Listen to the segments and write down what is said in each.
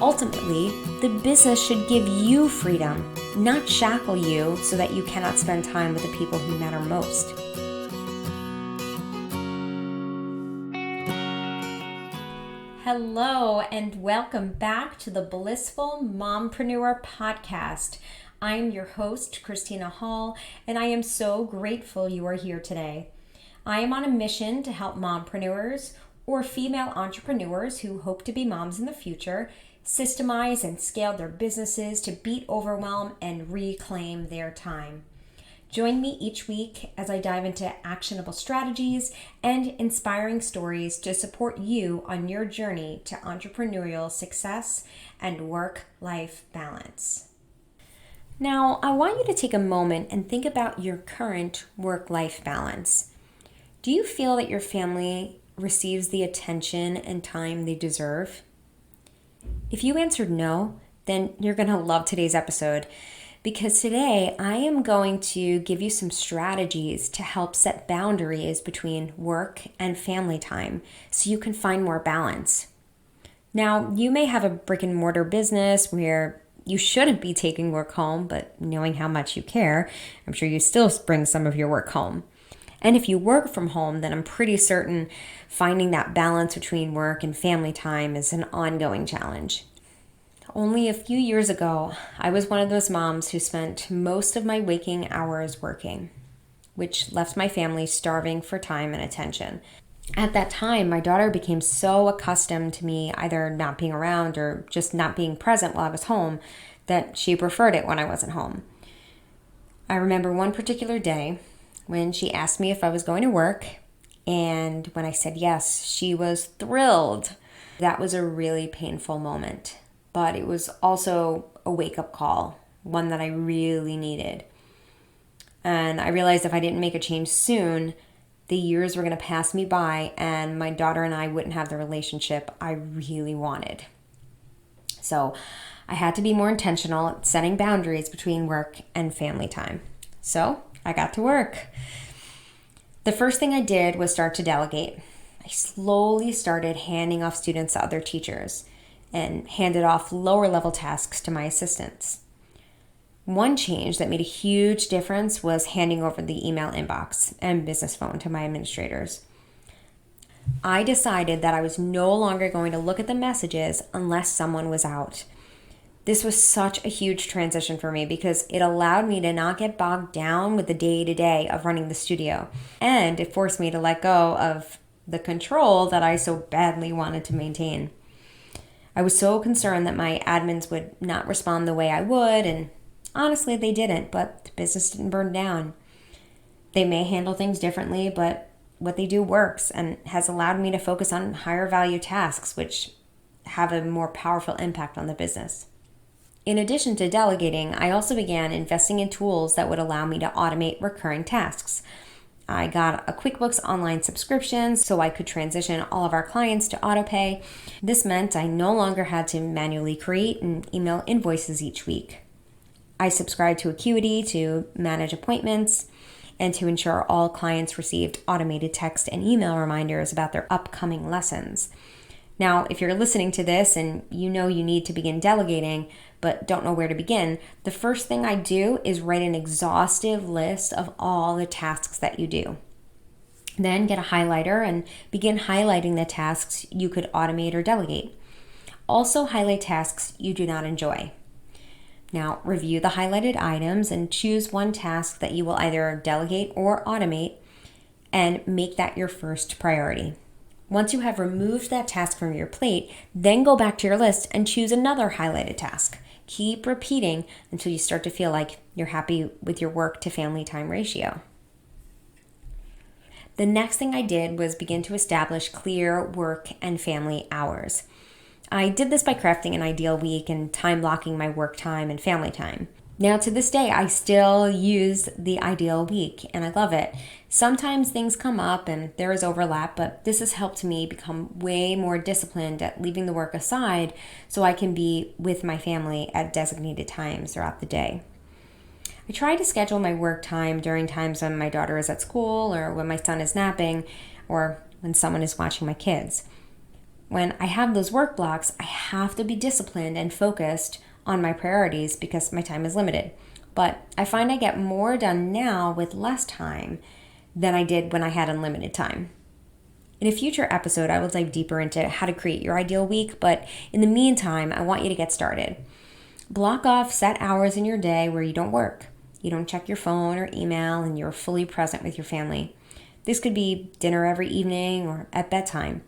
Ultimately, the business should give you freedom, not shackle you so that you cannot spend time with the people who matter most. Hello, and welcome back to the Blissful Mompreneur podcast. I'm your host, Christina Hall, and I am so grateful you are here today. I am on a mission to help mompreneurs or female entrepreneurs who hope to be moms in the future systemize and scale their businesses to beat overwhelm and reclaim their time. Join me each week as I dive into actionable strategies and inspiring stories to support you on your journey to entrepreneurial success and work-life balance. Now, I want you to take a moment and think about your current work-life balance. Do you feel that your family receives the attention and time they deserve? If you answered no, then you're going to love today's episode because today I am going to give you some strategies to help set boundaries between work and family time so you can find more balance. Now, you may have a brick and mortar business where you shouldn't be taking work home, but knowing how much you care, I'm sure you still bring some of your work home. And if you work from home, then I'm pretty certain finding that balance between work and family time is an ongoing challenge. Only a few years ago, I was one of those moms who spent most of my waking hours working, which left my family starving for time and attention. At that time, my daughter became so accustomed to me either not being around or just not being present while I was home that she preferred it when I wasn't home. I remember one particular day when she asked me if I was going to work, and when I said yes, she was thrilled. That was a really painful moment, but it was also a wake-up call, one that I really needed. And I realized if I didn't make a change soon, the years were going to pass me by, and my daughter and I wouldn't have the relationship I really wanted. So I had to be more intentional at setting boundaries between work and family time. So I got to work. The first thing I did was start to delegate. I slowly started handing off students to other teachers and handed off lower level tasks to my assistants. One change that made a huge difference was handing over the email inbox and business phone to my administrators. I decided that I was no longer going to look at the messages unless someone was out. This was such a huge transition for me because it allowed me to not get bogged down with the day-to-day of running the studio, and it forced me to let go of the control that I so badly wanted to maintain. I was so concerned that my admins would not respond the way I would, and honestly, they didn't, but the business didn't burn down. They may handle things differently, but what they do works and has allowed me to focus on higher value tasks, which have a more powerful impact on the business. In addition to delegating, I also began investing in tools that would allow me to automate recurring tasks. I got a QuickBooks online subscription so I could transition all of our clients to autopay. This meant I no longer had to manually create and email invoices each week. I subscribed to Acuity to manage appointments and to ensure all clients received automated text and email reminders about their upcoming lessons. Now, if you're listening to this and you know you need to begin delegating, but don't know where to begin, the first thing I do is write an exhaustive list of all the tasks that you do. Then get a highlighter and begin highlighting the tasks you could automate or delegate. Also highlight tasks you do not enjoy. Now, review the highlighted items and choose one task that you will either delegate or automate and make that your first priority. Once you have removed that task from your plate, then go back to your list and choose another highlighted task. Keep repeating until you start to feel like you're happy with your work to family time ratio. The next thing I did was begin to establish clear work and family hours. I did this by crafting an ideal week and time blocking my work time and family time. Now, to this day, I still use the ideal week, and I love it. Sometimes things come up and there is overlap, but this has helped me become way more disciplined at leaving the work aside so I can be with my family at designated times throughout the day. I try to schedule my work time during times when my daughter is at school or when my son is napping or when someone is watching my kids. When I have those work blocks, I have to be disciplined and focused on my priorities because my time is limited. But I find I get more done now with less time than I did when I had unlimited time. In a future episode, I will dive deeper into how to create your ideal week, but in the meantime, I want you to get started. Block off set hours in your day where you don't work. You don't check your phone or email, and you're fully present with your family. This could be dinner every evening or at bedtime.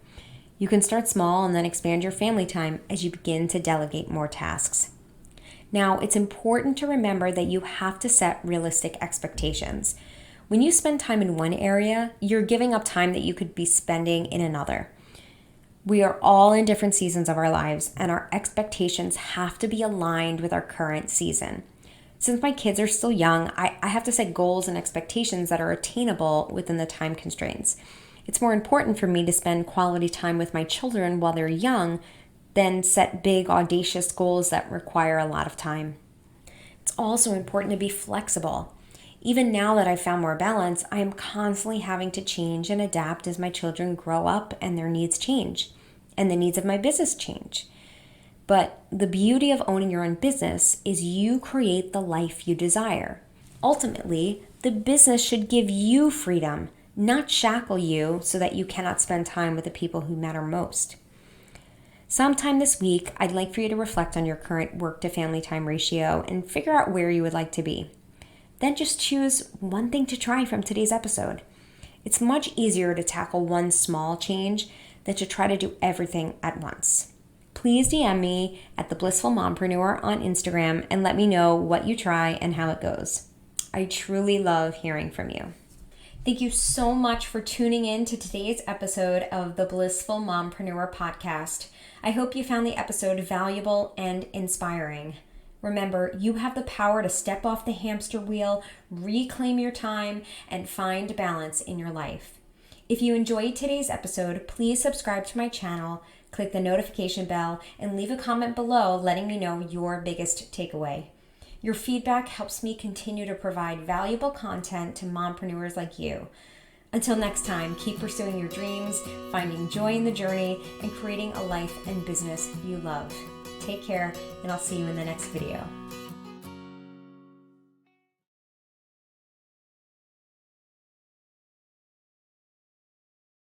You can start small and then expand your family time as you begin to delegate more tasks. Now, it's important to remember that you have to set realistic expectations. When you spend time in one area, you're giving up time that you could be spending in another. We are all in different seasons of our lives, and our expectations have to be aligned with our current season. Since my kids are still young, I have to set goals and expectations that are attainable within the time constraints. It's more important for me to spend quality time with my children while they're young than set big, audacious goals that require a lot of time. It's also important to be flexible. Even now that I've found more balance, I am constantly having to change and adapt as my children grow up and their needs change, and the needs of my business change. But the beauty of owning your own business is you create the life you desire. Ultimately, the business should give you freedom, not shackle you so that you cannot spend time with the people who matter most. Sometime this week, I'd like for you to reflect on your current work to family time ratio and figure out where you would like to be. Then just choose one thing to try from today's episode. It's much easier to tackle one small change than to try to do everything at once. Please DM me at the Blissful Mompreneur on Instagram and let me know what you try and how it goes. I truly love hearing from you. Thank you so much for tuning in to today's episode of the Blissful Mompreneur podcast. I hope you found the episode valuable and inspiring. Remember, you have the power to step off the hamster wheel, reclaim your time, and find balance in your life. If you enjoyed today's episode, please subscribe to my channel, click the notification bell, and leave a comment below letting me know your biggest takeaway. Your feedback helps me continue to provide valuable content to mompreneurs like you. Until next time, keep pursuing your dreams, finding joy in the journey, and creating a life and business you love. Take care, and I'll see you in the next video.